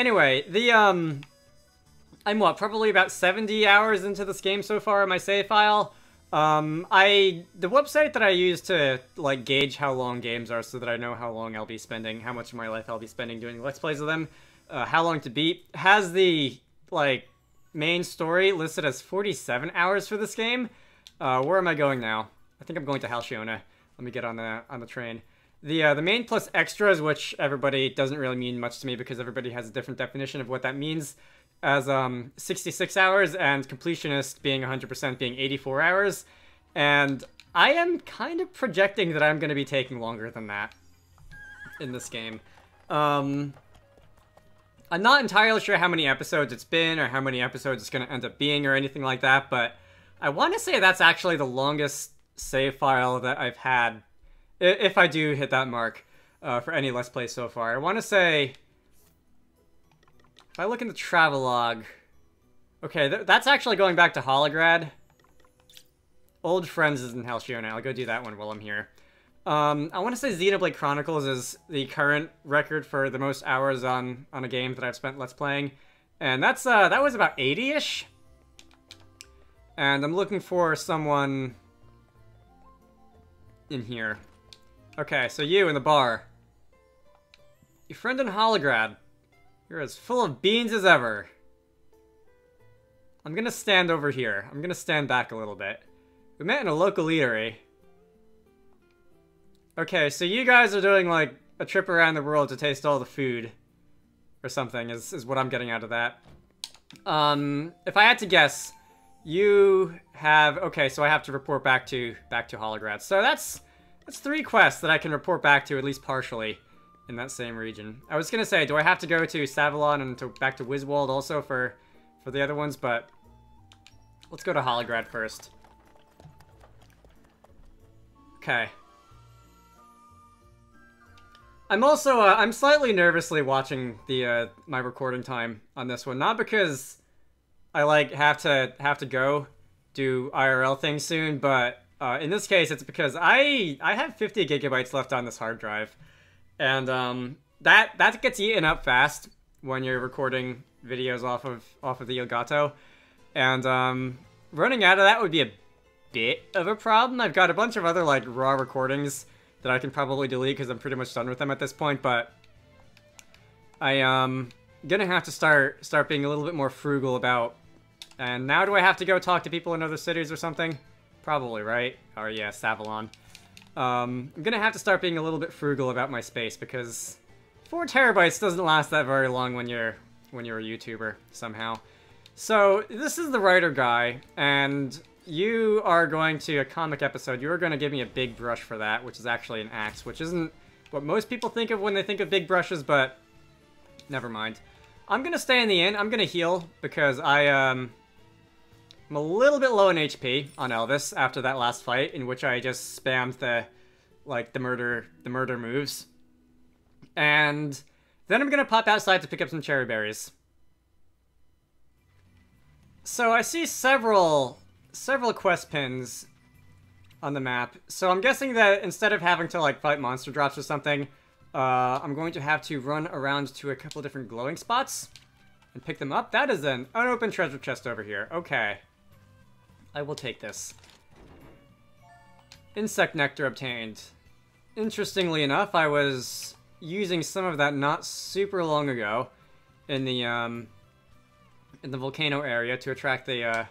Anyway, I'm what, probably about 70 hours into this game so far in my save file. The website that I use to, like, gauge how long games are so that I know how long I'll be spending, how much of my life I'll be spending doing Let's Plays of them, how long to beat, has the, like, main story listed as 47 hours for this game. Where am I going now? I think I'm going to Halcyona. Let me get on the train. The main plus extras, which everybody doesn't really mean much to me because everybody has a different definition of what that means, as 66 hours, and completionist being 100% being 84 hours. And I am kind of projecting that I'm going to be taking longer than that in this game. I'm not entirely sure how many episodes it's been or how many episodes it's going to end up being or anything like that, but I want to say that's actually the longest save file that I've had, if I do hit that mark, for any Let's Play so far. I want to say, if I look in the travelogue, okay, that's actually going back to Holograd. Old Friends is in Halcyona. I'll go do that one while I'm here. I want to say Xenoblade Chronicles is the current record for the most hours on a game that I've spent Let's Playing. And that was about 80-ish. And I'm looking for someone in here. Okay, so you in the bar. Your friend in Holograd. You're as full of beans as ever. I'm gonna stand over here. I'm gonna stand back a little bit. We met in a local eatery. Okay, so you guys are doing, like, a trip around the world to taste all the food. Or something, is what I'm getting out of that. If I had to guess, you have... Okay, so I have to report back to Holograd. So that's 3 quests that I can report back to, at least partially, in that same region. I was gonna say, do I have to go to Savalon and back to Wiswald also for the other ones, but let's go to Holograd first. Okay. I'm also, I'm slightly nervously watching my recording time on this one. Not because I, like, have to go do IRL things soon, but in this case, it's because I have 50 gigabytes left on this hard drive. And that gets eaten up fast when you're recording videos off of the Elgato. And running out of that would be a bit of a problem. I've got a bunch of other, like, raw recordings that I can probably delete because I'm pretty much done with them at this point, but I gonna have to start being a little bit more frugal about... And now do I have to go talk to people in other cities or something? Probably, right? Or yeah, Savalon. I'm gonna have to start being a little bit frugal about my space because 4 terabytes doesn't last that very long when you're a YouTuber somehow. So this is the writer guy, and you are going to a comic episode. You are going to give me a big brush for that, which is actually an axe, which isn't what most people think of when they think of big brushes, but never mind. I'm going to stay in the inn. I'm going to heal because I'm a little bit low in HP on Elvis after that last fight in which I just spammed the murder moves. And then I'm going to pop outside to pick up some cherry berries. So I see several quest pins on the map. So I'm guessing that instead of having to, like, fight monster drops or something, I'm going to have to run around to a couple different glowing spots and pick them up. That is an unopened treasure chest over here. Okay. I will take this. Insect nectar obtained. Interestingly enough, I was using some of that not super long ago in the volcano area to attract the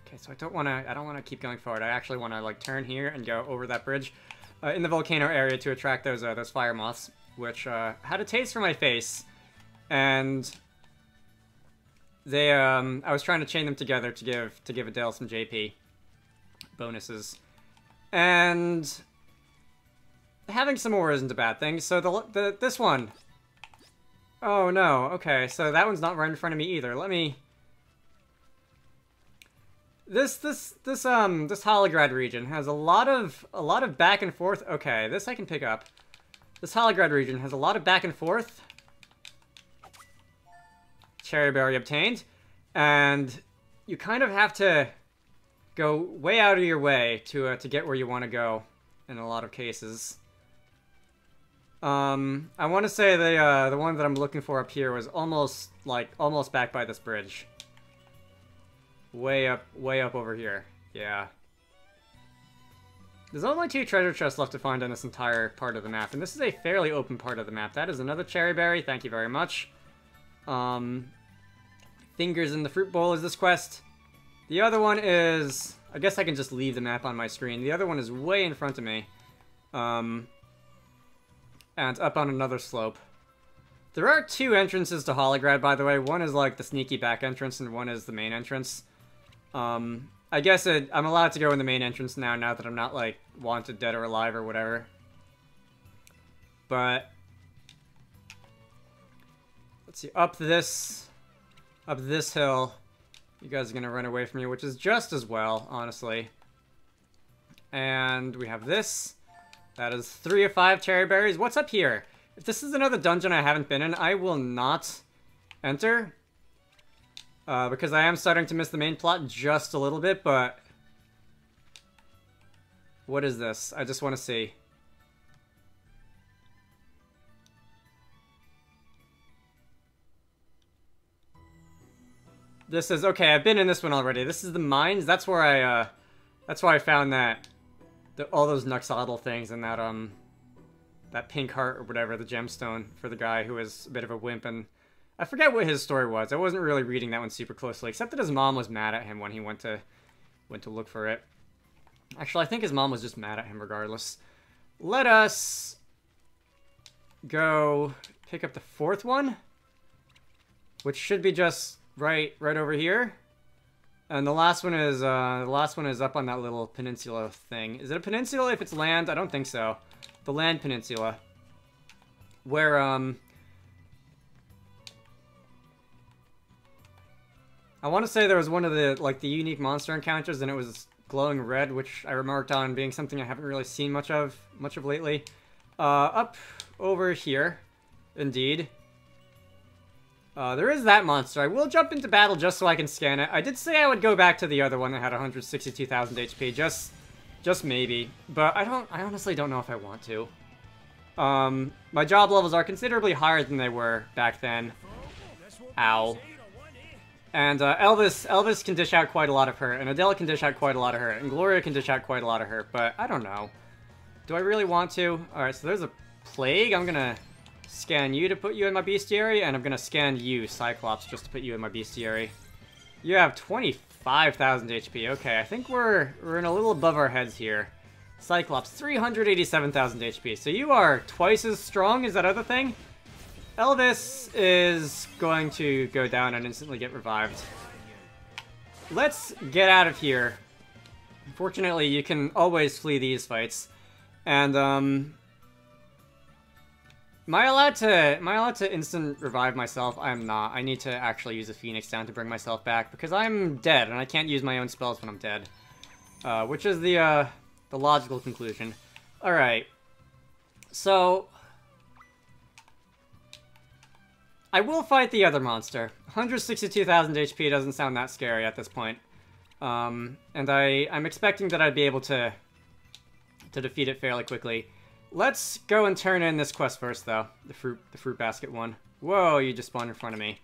Okay, so I don't want to keep going forward. I actually want to, like, turn here and go over that bridge in the volcano area to attract those fire moths, which had a taste for my face, and they I was trying to chain them together to give Adele some JP bonuses, and having some more isn't a bad thing. So this one, oh no, okay, so that one's not right in front of me either. Let me. This Holograd region has a lot of back and forth. Okay, this I can pick up. This Holograd region has a lot of back and forth. Cherry berry obtained, and you kind of have to go way out of your way to get where you want to go in a lot of cases. I want to say the one that I'm looking for up here was almost back by this bridge. Way up over here. Yeah. There's only 2 treasure chests left to find on this entire part of the map, and this is a fairly open part of the map. That is another cherry berry. Thank you very much. Fingers in the fruit bowl is this quest. The other one is... I guess I can just leave the map on my screen. The other one is way in front of me. And up on another slope. There are 2 entrances to Holograd, by the way. One is like the sneaky back entrance, and one is the main entrance. I guess I'm allowed to go in the main entrance now that I'm not, like, wanted dead or alive or whatever. But... let's see, up this hill, you guys are gonna run away from me, which is just as well, honestly. And we have this. That is 3 of 5 cherry berries. What's up here? If this is another dungeon I haven't been in, I will not enter. Because I am starting to miss the main plot just a little bit, but... what is this? I just want to see. This is... okay, I've been in this one already. This is the mines. That's where I found that... all those Nuxodal things and that, that pink heart or whatever, the gemstone for the guy who was a bit of a wimp, and... I forget what his story was. I wasn't really reading that one super closely, except that his mom was mad at him when he went to look for it. Actually, I think his mom was just mad at him regardless. Let us go pick up the 4th one, which should be just right over here. And the last one is up on that little peninsula thing. Is it a peninsula if it's land? I don't think so. The land peninsula, where I want to say there was one of the, like, the unique monster encounters, and it was glowing red, which I remarked on being something I haven't really seen much of lately. Up over here, indeed. There is that monster. I will jump into battle just so I can scan it. I did say I would go back to the other one that had 162,000 HP, just maybe. But I honestly don't know if I want to. My job levels are considerably higher than they were back then. Ow. And Elvis can dish out quite a lot of hurt, and Adele can dish out quite a lot of hurt, and Gloria can dish out quite a lot of hurt, but I don't know. Do I really want to? Alright, so there's a plague. I'm gonna scan you to put you in my bestiary, and I'm gonna scan you, Cyclops, just to put you in my bestiary. You have 25,000 HP. Okay, I think we're in a little above our heads here. Cyclops, 387,000 HP. So you are twice as strong as that other thing? Elvis is going to go down and instantly get revived. Let's get out of here. Fortunately, you can always flee these fights. And, am I allowed to instant revive myself? I'm not. I need to actually use a Phoenix down to bring myself back, because I'm dead, and I can't use my own spells when I'm dead. Which is the logical conclusion. Alright. So... I will fight the other monster. 162,000 HP doesn't sound that scary at this point. And I'm expecting that I'd be able to defeat it fairly quickly. Let's go and turn in this quest first, though. The fruit basket one. Whoa, you just spawned in front of me.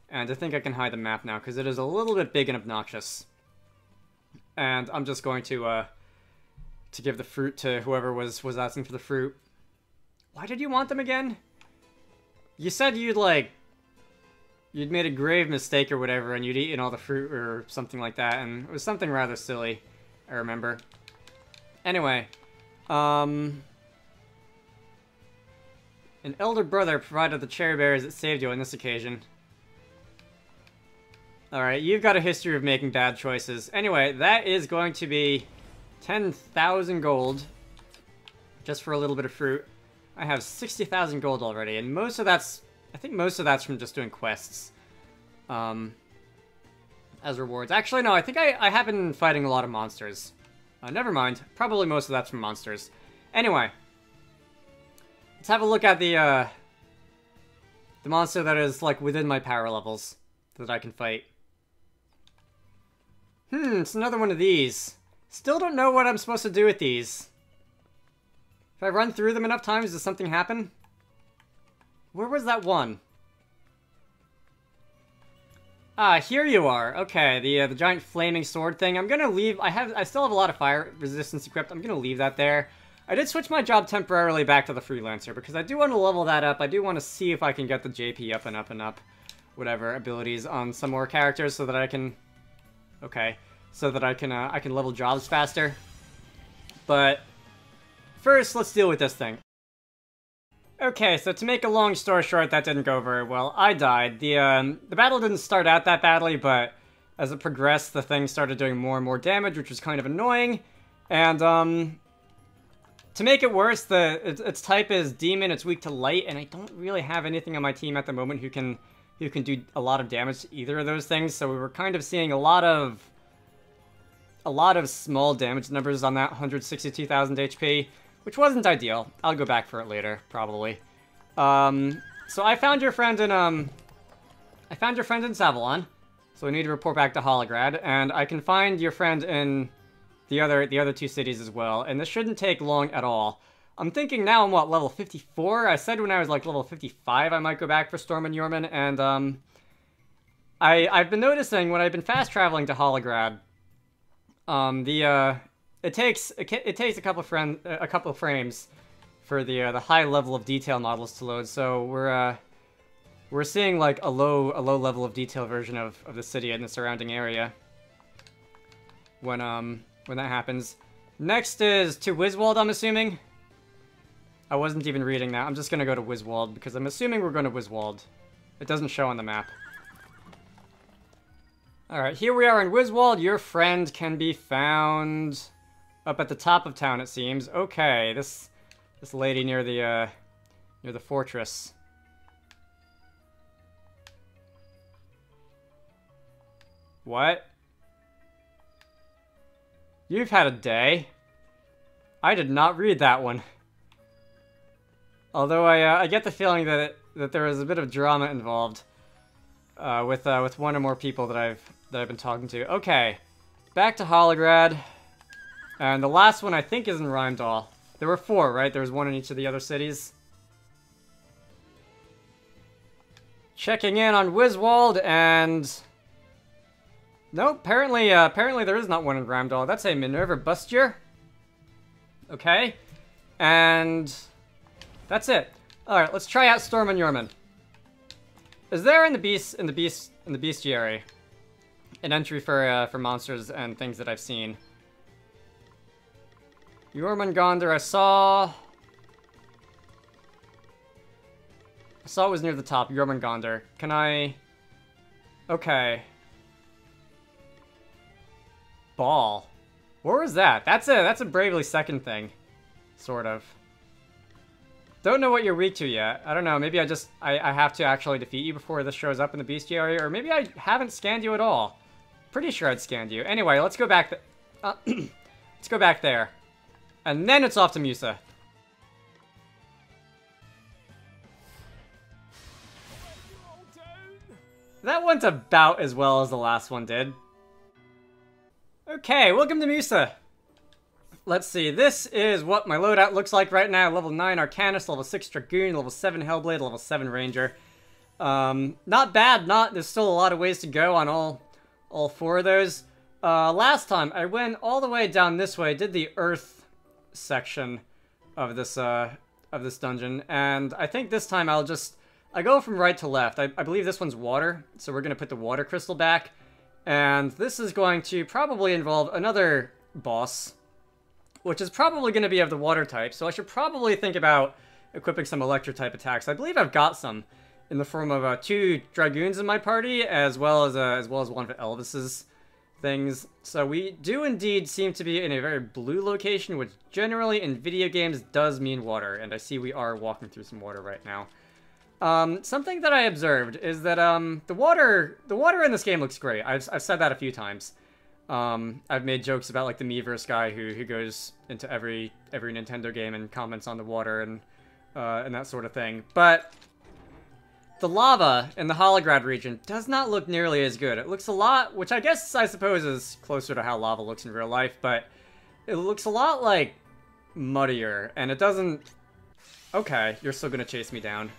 And I think I can hide the map now, because it is a little bit big and obnoxious. And I'm just going to give the fruit to whoever was asking for the fruit. Why did you want them again? You said you'd made a grave mistake or whatever, and you'd eaten all the fruit or something like that, and it was something rather silly, I remember. Anyway, an elder brother provided the cherry berries that saved you on this occasion. Alright, you've got a history of making bad choices. Anyway, that is going to be 10,000 gold, just for a little bit of fruit. I have 60,000 gold already, and most of that's... I think most of that's from just doing quests. As rewards. Actually, no, I think I have been fighting a lot of monsters. Never mind. Probably most of that's from monsters. Anyway. Let's have a look at the monster that is, like, within my power levels that I can fight. It's another one of these. Still don't know what I'm supposed to do with these. If I run through them enough times, does something happen? Where was that one? Ah, here you are. Okay, the giant flaming sword thing. I'm gonna leave. I still have a lot of fire resistance equipped. I'm gonna leave that there. I did switch my job temporarily back to the freelancer because I do want to level that up. I do want to see if I can get the JP up and up and up, whatever abilities on some more characters so that I can. Okay, so that I can level jobs faster. But first, let's deal with this thing. Okay, so to make a long story short, that didn't go very well. I died. The battle didn't start out that badly, but as it progressed, the thing started doing more and more damage, which was kind of annoying. And, to make it worse, its type is Demon, it's weak to Light, and I don't really have anything on my team at the moment who can do a lot of damage to either of those things, so we were kind of seeing a lot of small damage numbers on that 162,000 HP. Which wasn't ideal. I'll go back for it later, probably. So I found your friend in, Savalon. So we need to report back to Holograd, and I can find your friend in the other two cities as well, and this shouldn't take long at all. I'm thinking now I'm, what, level 54? I said when I was, like, level 55 I might go back for Storm and Yorman, and, I've been noticing when I've been fast-traveling to Holograd, It takes a couple of frames for the high level of detail models to load. So we're seeing like a low level of detail version of the city and the surrounding area when that happens. Next is to Wiswald, I'm assuming. I wasn't even reading that. I'm just gonna go to Wiswald because I'm assuming we're going to Wiswald. It doesn't show on the map. Alright, here we are in Wiswald. Your friend can be found up at the top of town, it seems. Okay, this lady near the fortress. What? You've had a day. I did not read that one. Although I get the feeling that there is a bit of drama involved with one or more people that I've been talking to. Okay, back to Holograd. And the last one I think is in Rheimdall. There were 4, right? There was one in each of the other cities. Checking in on Wiswald, and no, apparently there is not one in Rheimdall. That's a Minerva Bustier. Okay, and that's it. All right, let's try out Storm and Yorman. Is there in the bestiary an entry for monsters and things that I've seen? Jormungandr, I saw it was near the top. Jormungandr. Can I? Okay. Ball. Where was that? That's a Bravely Second thing, sort of. Don't know what you're weak to yet. I don't know. Maybe I have to actually defeat you before this shows up in the bestiary, or maybe I haven't scanned you at all. Pretty sure I'd scanned you. Anyway, let's go back. Let's go back there. And then it's off to Musa. That went about as well as the last one did. Okay, welcome to Musa. Let's see, this is what my loadout looks like right now. Level 9 Arcanist, level 6 Dragoon, level 7 Hellblade, level 7 Ranger. Not bad, there's still a lot of ways to go on all 4 of those. Last time, I went all the way down this way, did the Earth section of this dungeon, and I think this time I go from right to left. I believe this one's water, so we're gonna put the water crystal back, and this is going to probably involve another boss, which is probably going to be of the water type, so I should probably think about equipping some electro type attacks. I believe I've got some in the form of 2 Dragoons in my party, as well as one of Elvis's things. So we do indeed seem to be in a very blue location, which generally in video games does mean water, and I see we are walking through some water right now. Something that I observed is that the water in this game looks great. I've said that a few times. I've made jokes about like the Miiverse guy who goes into every Nintendo game and comments on the water and that sort of thing. But the lava in the Holograd region does not look nearly as good. It looks a lot, which I suppose is closer to how lava looks in real life, but it looks a lot like muddier, and it doesn't... Okay, you're still gonna chase me down.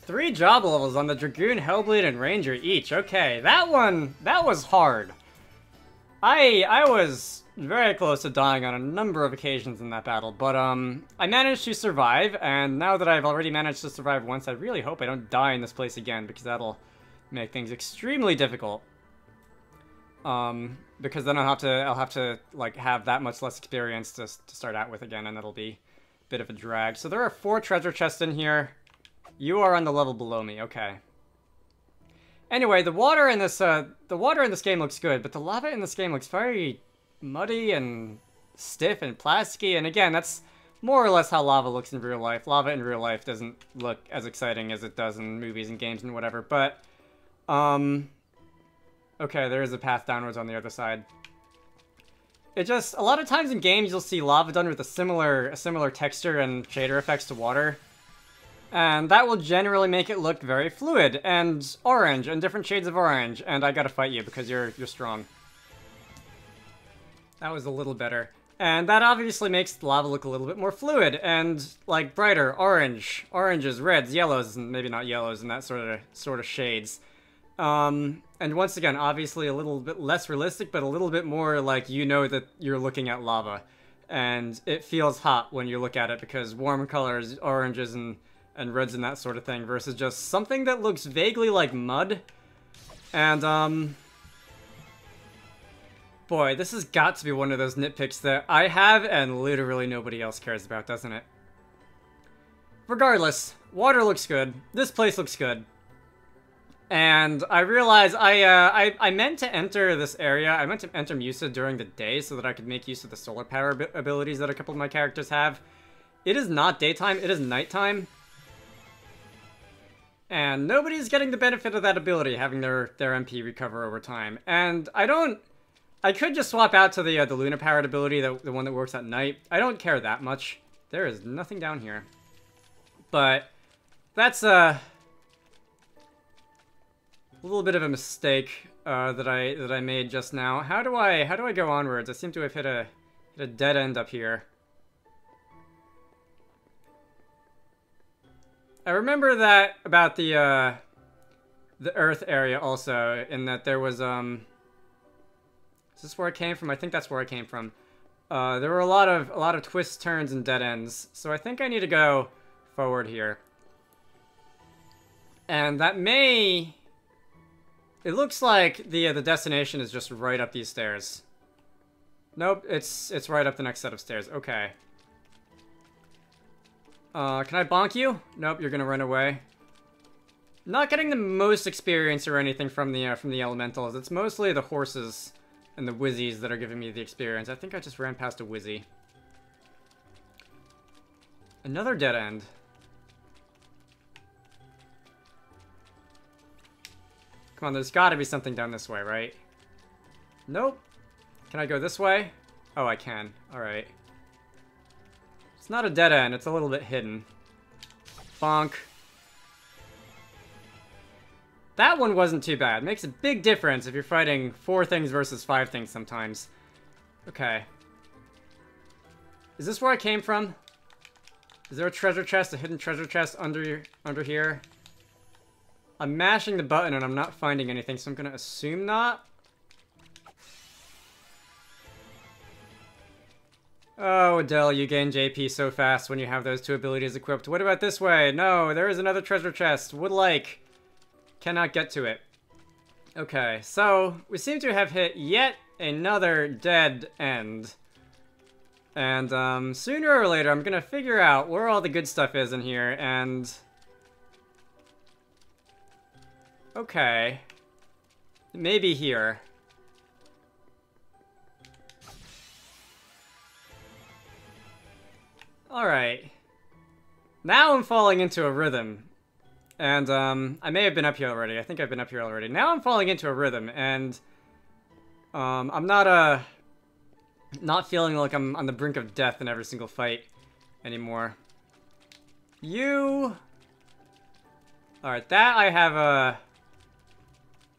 3 job levels on the Dragoon, Hellblade, and Ranger each. Okay, that was hard. I was very close to dying on a number of occasions in that battle, but I managed to survive, and now that I've already managed to survive once, I really hope I don't die in this place again, because that'll make things extremely difficult. Because then I'll have to like have that much less experience to start out with again, and it'll be a bit of a drag. So there are 4 treasure chests in here. You are on the level below me, okay. Anyway, the water in this game looks good, but the lava in this game looks very muddy and stiff and plasticky, and again, that's more or less how lava looks in real life. Lava in real life doesn't look as exciting as it does in movies and games and whatever, but, okay, there is a path downwards on the other side. It just, a lot of times in games you'll see lava done with a similar texture and shader effects to water. And that will generally make it look very fluid and orange and different shades of orange. And I gotta fight you because you're strong. That was a little better. And that obviously makes the lava look a little bit more fluid and like brighter oranges, reds, yellows, and maybe not yellows and that sort of shades. And once again, obviously a little bit less realistic, but a little bit more like you know that you're looking at lava. And it feels hot when you look at it because warm colors, oranges and reds and that sort of thing, versus just something that looks vaguely like mud. And, boy, this has got to be one of those nitpicks that I have and literally nobody else cares about, doesn't it? Regardless, water looks good. This place looks good. And I realize I meant to enter this area. I meant to enter Musa during the day so that I could make use of the solar power abilities that a couple of my characters have. It is not daytime, it is nighttime. And nobody's getting the benefit of that ability, having their MP recover over time. And I could just swap out to the Luna-powered ability, the one that works at night. I don't care that much. There is nothing down here. But that's a little bit of a mistake that I made just now. How do I go onwards? I seem to have hit a dead end up here. I remember that about the Earth area also, in that there was, is this where I came from? I think that's where I came from. There were a lot of twists, turns, and dead ends, so I think I need to go forward here. And that may... It looks like the destination is just right up these stairs. Nope, it's right up the next set of stairs. Okay. Can I bonk you? Nope, you're gonna run away. Not getting the most experience or anything from the elementals. It's mostly the horses and the Wizzies that are giving me the experience. I think I just ran past a Wizzy. Another dead end. Come on, there's gotta be something down this way, right? Nope. Can I go this way? Oh, I can. Alright. It's not a dead end, it's a little bit hidden. Bonk. That one wasn't too bad. Makes a big difference if you're fighting 4 things versus 5 things sometimes. Okay. Is this where I came from? Is there a treasure chest, a hidden treasure chest under here? I'm mashing the button and I'm not finding anything, so I'm gonna assume not. Oh, Adele, you gain JP so fast when you have those 2 abilities equipped. What about this way? No, there is another treasure chest. Would like. Cannot get to it. Okay, so we seem to have hit yet another dead end. And sooner or later I'm gonna figure out where all the good stuff is in here, and... Okay. Maybe here. Alright. Now I'm falling into a rhythm. And, I may have been up here already. I think I've been up here already. Now I'm falling into a rhythm, and... I'm not feeling like I'm on the brink of death in every single fight anymore. You... Alright, that I have,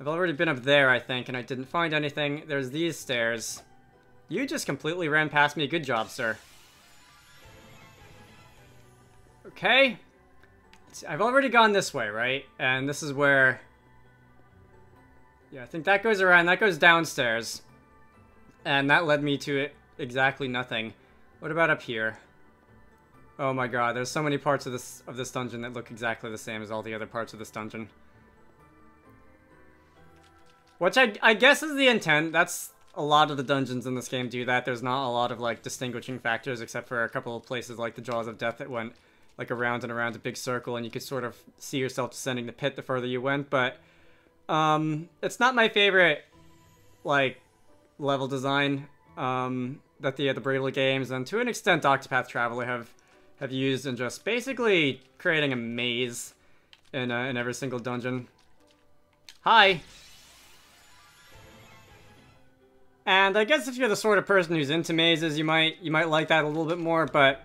I've already been up there, I think, and I didn't find anything. There's these stairs. You just completely ran past me. Good job, sir. Okay. See, I've already gone this way, right? And this is where... Yeah, I think that goes around. That goes downstairs. And that led me to it exactly nothing. What about up here? Oh my god, there's so many parts of this dungeon that look exactly the same as all the other parts of this dungeon. Which I guess is the intent. That's a lot of the dungeons in this game do that. There's not a lot of like distinguishing factors except for a couple of places like the Jaws of Death that went like around and around a big circle and you could sort of see yourself descending the pit the further you went, but it's not my favorite like level design that the Bravely games and to an extent Octopath Traveler have used in just basically creating a maze in every single dungeon. Hi! And I guess if you're the sort of person who's into mazes, you might like that a little bit more, but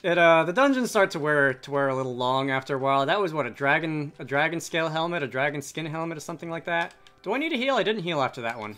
the dungeons start to wear a little long after a while. That was what, a dragon scale helmet, a dragon skin helmet, or something like that. Do I need a heal? I didn't heal after that one.